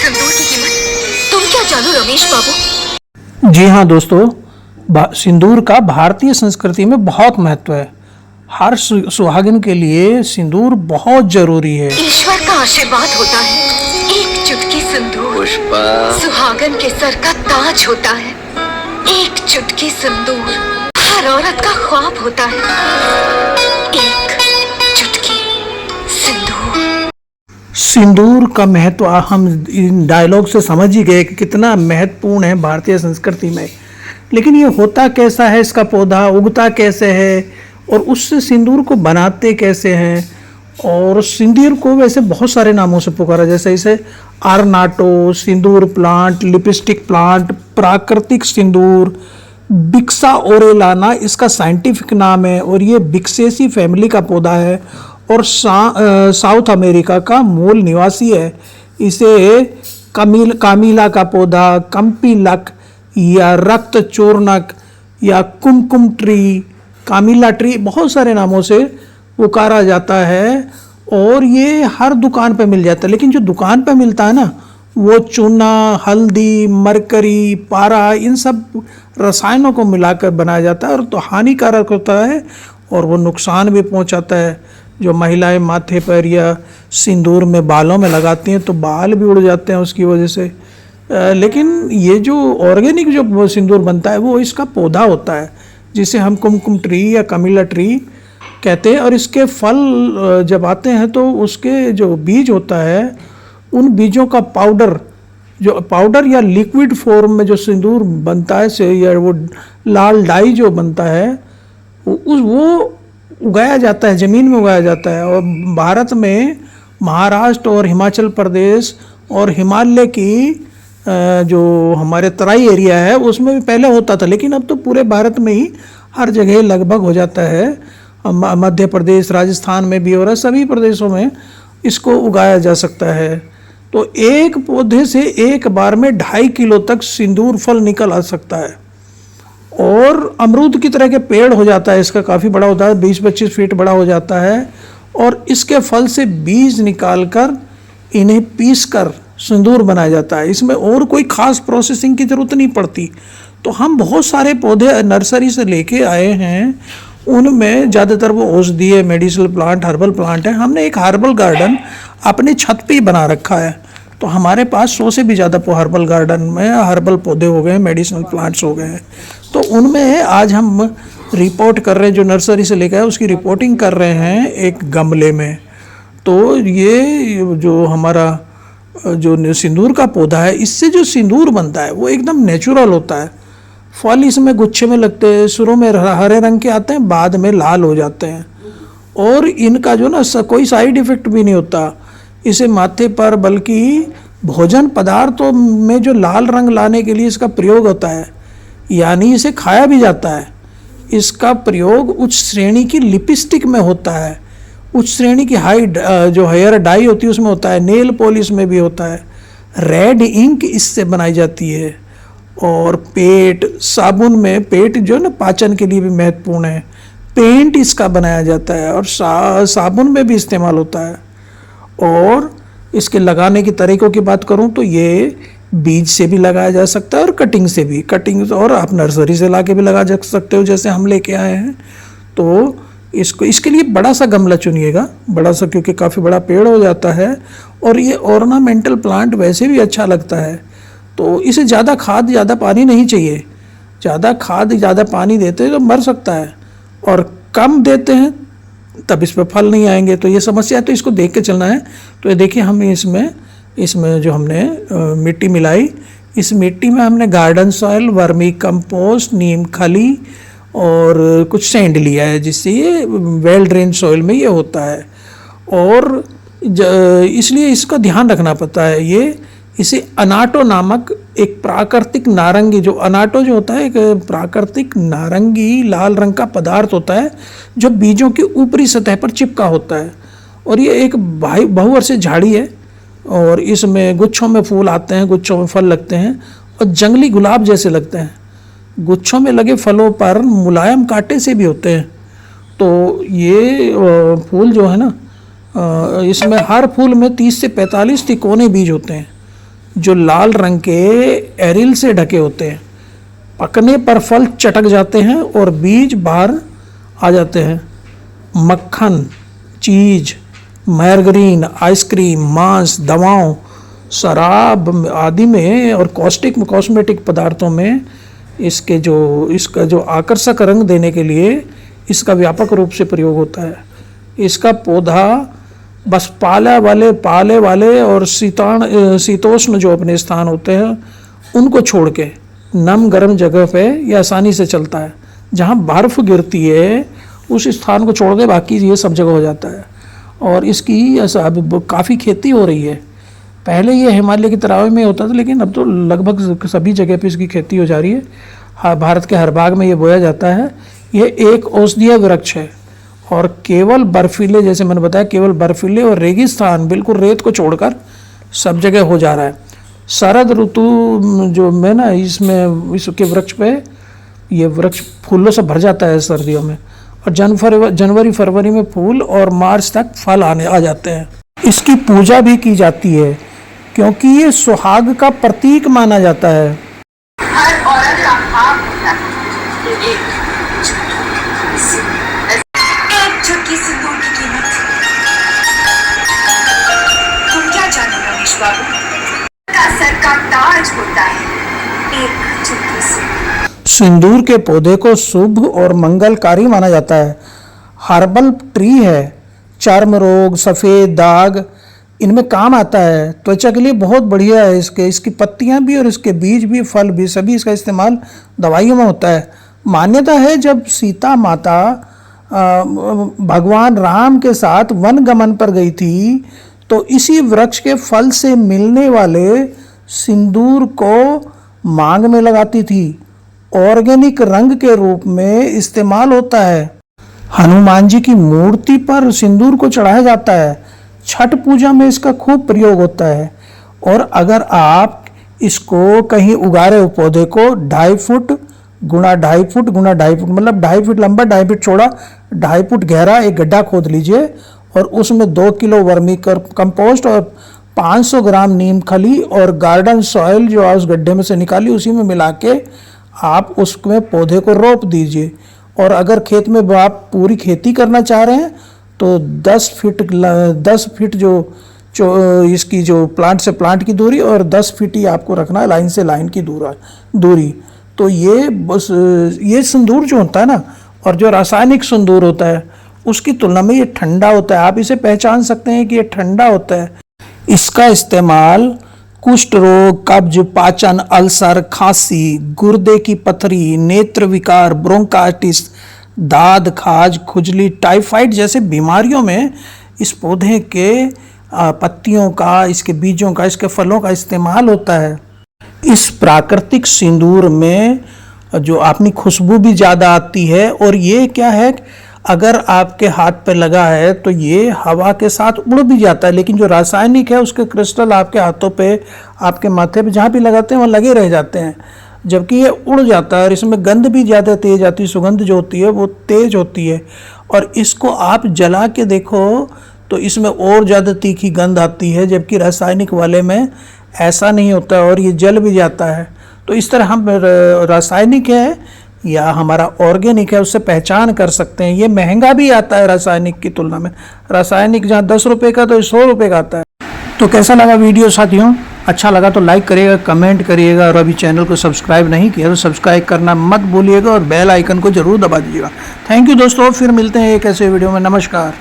सिंदूर की कीमत तुम क्या जानो रमेश बाबू। जी हाँ दोस्तों, सिंदूर का भारतीय संस्कृति में बहुत महत्व है। हर सुहागिन के लिए सिंदूर बहुत जरूरी है। ईश्वर का आशीर्वाद होता है, एक चुटकी सिंदूर पुष्पा सुहागन के सर का ताज होता है। एक चुटकी सिंदूर हर औरत का ख्वाब होता है। एक चुटकी सिंदूर। सिंदूर का महत्व हम इन डायलॉग से समझ ही गए कि कितना महत्वपूर्ण है भारतीय संस्कृति में। लेकिन ये होता कैसा है, इसका पौधा उगता कैसे है और उससे सिंदूर को बनाते कैसे हैं। और सिंदूर को वैसे बहुत सारे नामों से पुकारा, जैसे इसे आरनाटो, सिंदूर प्लांट, लिपस्टिक प्लांट, प्राकृतिक सिंदूर, बिक्सा ओरेलाना इसका साइंटिफिक नाम है। और ये बिक्सेसी फैमिली का पौधा है और साउथ अमेरिका का मूल निवासी है। इसे कामिला का पौधा, कंपीलक या रक्त चूर्णक या कुमकुम ट्री, कामिला ट्री, बहुत सारे नामों से पुकारा जाता है। और ये हर दुकान पे मिल जाता है। लेकिन जो दुकान पे मिलता है ना, वो चूना, हल्दी, मरकरी, पारा, इन सब रसायनों को मिलाकर बनाया जाता है और तो हानिकारक होता है और वो नुकसान भी पहुंचाता है। जो महिलाएं माथे पर या सिंदूर में बालों में लगाती हैं तो बाल भी उड़ जाते हैं उसकी वजह से। लेकिन ये जो ऑर्गेनिक जो सिंदूर बनता है वो इसका पौधा होता है, जिसे हम कुमकुम ट्री या कमिला ट्री कहते हैं। और इसके फल जब आते हैं तो उसके जो बीज होता है, उन बीजों का पाउडर या लिक्विड फॉर्म में जो सिंदूर बनता है से या वो लाल डाई जो बनता है वो उगाया जाता है, ज़मीन में उगाया जाता है। और भारत में महाराष्ट्र और हिमाचल प्रदेश और हिमालय की जो हमारे तराई एरिया है उसमें भी पहले होता था, लेकिन अब तो पूरे भारत में ही हर जगह लगभग हो जाता है। मध्य प्रदेश, राजस्थान में भी हो रहा है, सभी प्रदेशों में इसको उगाया जा सकता है। तो एक पौधे से एक बार में 2.5 किलो तक सिंदूर फल निकल आ सकता है और अमरूद की तरह के पेड़ हो जाता है। इसका काफ़ी बड़ा होता है, 20-25 फीट बड़ा हो जाता है। और इसके फल से बीज निकालकर इन्हें पीसकर सिंदूर बनाया जाता है। इसमें और कोई ख़ास प्रोसेसिंग की ज़रूरत नहीं पड़ती। तो हम बहुत सारे पौधे नर्सरी से लेके आए हैं, उनमें ज़्यादातर वो औषधीय, मेडिसिनल प्लांट, हर्बल प्लांट है। हमने एक हर्बल गार्डन अपनी छत पे ही बना रखा है। तो हमारे पास 100 से भी ज़्यादा हर्बल गार्डन में हर्बल पौधे हो गए, मेडिसिनल प्लांट्स हो गए हैं। तो उनमें आज हम रिपोर्ट कर रहे हैं, जो नर्सरी से लेकर आए उसकी रिपोर्टिंग कर रहे हैं एक गमले में। तो ये जो हमारा जो सिंदूर का पौधा है, इससे जो सिंदूर बनता है वो एकदम नेचुरल होता है। फल इसमें गुच्छे में लगते हैं, शुरू में हरे रंग के आते हैं, बाद में लाल हो जाते हैं। और इनका जो ना कोई साइड इफ़ेक्ट भी नहीं होता इसे माथे पर, बल्कि भोजन पदार्थों में जो लाल रंग लाने के लिए इसका प्रयोग होता है, यानी इसे खाया भी जाता है। इसका प्रयोग उच्च श्रेणी की लिपस्टिक में होता है, उच्च श्रेणी की जो हेयर डाई होती है उसमें होता है, नेल पॉलिश में भी होता है, रेड इंक इससे बनाई जाती है। और पेट साबुन में, पेट जो ना पाचन के लिए भी महत्वपूर्ण है, पेंट इसका बनाया जाता है और साबुन में भी इस्तेमाल होता है। और इसके लगाने की तरीक़ों की बात करूं तो ये बीज से भी लगाया जा सकता है और कटिंग से भी, और आप नर्सरी से ला के भी लगा सकते हो, जैसे हम लेके आए हैं। तो इसके लिए बड़ा सा गमला चुनिएगा, बड़ा सा, क्योंकि काफ़ी बड़ा पेड़ हो जाता है। और ये ऑर्नामेंटल प्लांट वैसे भी अच्छा लगता है। तो इसे ज़्यादा खाद, ज़्यादा पानी नहीं चाहिए। ज़्यादा खाद, ज़्यादा पानी देते हैं तो मर सकता है, और कम देते हैं तब इस पर फल नहीं आएंगे। तो ये समस्या है, तो इसको देख के चलना है। तो ये देखिए, हम इसमें जो हमने मिट्टी मिलाई, इस मिट्टी में हमने गार्डन सॉइल, वर्मी कंपोस्ट, नीम खली और कुछ सैंड लिया है, जिससे ये वेल ड्रेन सॉइल में ये होता है। और इसलिए इसका ध्यान रखना पड़ता है। इसे अनाटो नामक एक प्राकृतिक नारंगी, जो अनाटो जो होता है एक प्राकृतिक नारंगी लाल रंग का पदार्थ होता है जो बीजों की ऊपरी सतह पर चिपका होता है। और ये एक बहुवर्षीय झाड़ी है और इसमें गुच्छों में फूल आते हैं, गुच्छों में फल लगते हैं और जंगली गुलाब जैसे लगते हैं। गुच्छों में लगे फलों पर मुलायम कांटे से भी होते हैं। तो ये फूल जो है ना, इसमें हर फूल में 30 से 45 तिकोने बीज होते हैं। जो लाल रंग के एरिल से ढके होते हैं। पकने पर फल चटक जाते हैं और बीज बाहर आ जाते हैं। मक्खन, चीज, मार्गरीन, आइसक्रीम, मांस, दवाओं, शराब आदि में और कॉस्मेटिक पदार्थों में इसका जो आकर्षक रंग देने के लिए इसका व्यापक रूप से प्रयोग होता है। इसका पौधा बस पाले वाले और शीतोष्ण जो अपने स्थान होते हैं उनको छोड़ के नम गर्म जगह पे ये आसानी से चलता है। जहाँ बर्फ़ गिरती है उस स्थान को छोड़ के बाकी ये सब जगह हो जाता है। और इसकी अब काफ़ी खेती हो रही है। पहले ये हिमालय की तराई में होता था, लेकिन अब तो लगभग सभी जगह पे इसकी खेती हो जा रही है। हाँ, भारत के हर भाग में ये बोया जाता है। ये एक औषधीय वृक्ष है और केवल बर्फीले, जैसे मैंने बताया, केवल बर्फीले और रेगिस्तान, बिल्कुल रेत को छोड़कर सब जगह हो जा रहा है। शरद ऋतु जो में ना इसके वृक्ष पे ये वृक्ष फूलों से भर जाता है सर्दियों में, और जनवरी फरवरी में फूल और मार्च तक फल आ जाते हैं। इसकी पूजा भी की जाती है क्योंकि ये सुहाग का प्रतीक माना जाता है। हर औरत का ख्वाब होता है एक चुटकी सिंदूर की कीमत। तुम क्या जानो रमेश बाबू, का सर का ताज होता है एक चुटकी सिंदूर। सिंदूर के पौधे को शुभ और मंगलकारी माना जाता है। हर्बल ट्री है, चर्म रोग, सफ़ेद दाग, इनमें काम आता है। त्वचा के लिए बहुत बढ़िया है। इसकी पत्तियां भी और इसके बीज भी, फल भी, सभी इसका इस्तेमाल दवाइयों में होता है। मान्यता है जब सीता माता भगवान राम के साथ वन गमन पर गई थी तो इसी वृक्ष के फल से मिलने वाले सिंदूर को मांग में लगाती थी। ऑर्गेनिक रंग के रूप में इस्तेमाल होता है। हनुमान जी की मूर्ति पर सिंदूर को चढ़ाया जाता है। छठ पूजा में इसका खूब प्रयोग होता है। और अगर आप इसको कहीं उगा रहे हो पौधे को 2.5 फुट गुणा 2.5 फुट गुणा 2.5 फुट, मतलब 2.5 फुट लंबा, 2.5 फुट चौड़ा, 2.5 फुट गहरा एक गड्ढा खोद लीजिए और उसमें 2 किलो वर्मी कंपोस्ट और 500 ग्राम नीम खली और गार्डन सॉइल जो उस गड्ढे में से निकाली उसी में मिला के आप उसमें पौधे को रोप दीजिए। और अगर खेत में आप पूरी खेती करना चाह रहे हैं तो 10 फीट इसकी जो प्लांट से प्लांट की दूरी और 10 फीट ही आपको रखना है लाइन से लाइन की दूरी। तो ये सिंदूर जो होता है ना, और जो रासायनिक सिंदूर होता है उसकी तुलना में ये ठंडा होता है। आप इसे पहचान सकते हैं कि ये ठंडा होता है। इसका इस्तेमाल कुष्ठ रोग, कब्ज, पाचन, अल्सर, खांसी, गुर्दे की पथरी, नेत्र विकार, ब्रोंकाइटिस, दाद, खाज, खुजली, टाइफाइड जैसे बीमारियों में इस पौधे के पत्तियों का, इसके बीजों का, इसके फलों का इस्तेमाल होता है। इस प्राकृतिक सिंदूर में जो अपनी खुशबू भी ज़्यादा आती है। और ये क्या है, अगर आपके हाथ पे लगा है तो ये हवा के साथ उड़ भी जाता है, लेकिन जो रासायनिक है उसके क्रिस्टल आपके हाथों पे, आपके माथे पे जहाँ भी लगाते हैं वहाँ लगे रह जाते हैं, जबकि ये उड़ जाता है। और इसमें गंध भी ज़्यादा तेज आती है, सुगंध जो होती है वो तेज होती है। और इसको आप जला के देखो तो इसमें और ज़्यादा तीखी गंध आती है, जबकि रासायनिक वाले में ऐसा नहीं होता है और ये जल भी जाता है। तो इस तरह हम रासायनिक है या हमारा ऑर्गेनिक है उससे पहचान कर सकते हैं। ये महंगा भी आता है रासायनिक की तुलना में। रासायनिक जहाँ 10 रुपये का तो 100 रुपये का आता है। तो कैसा लगा वीडियो साथियों? अच्छा लगा तो लाइक करिएगा, कमेंट करिएगा, और अभी चैनल को सब्सक्राइब नहीं किया तो सब्सक्राइब करना मत भूलिएगा और बेल आइकन को जरूर दबा दीजिएगा। थैंक यू दोस्तों, फिर मिलते हैं एक ऐसे वीडियो में। नमस्कार।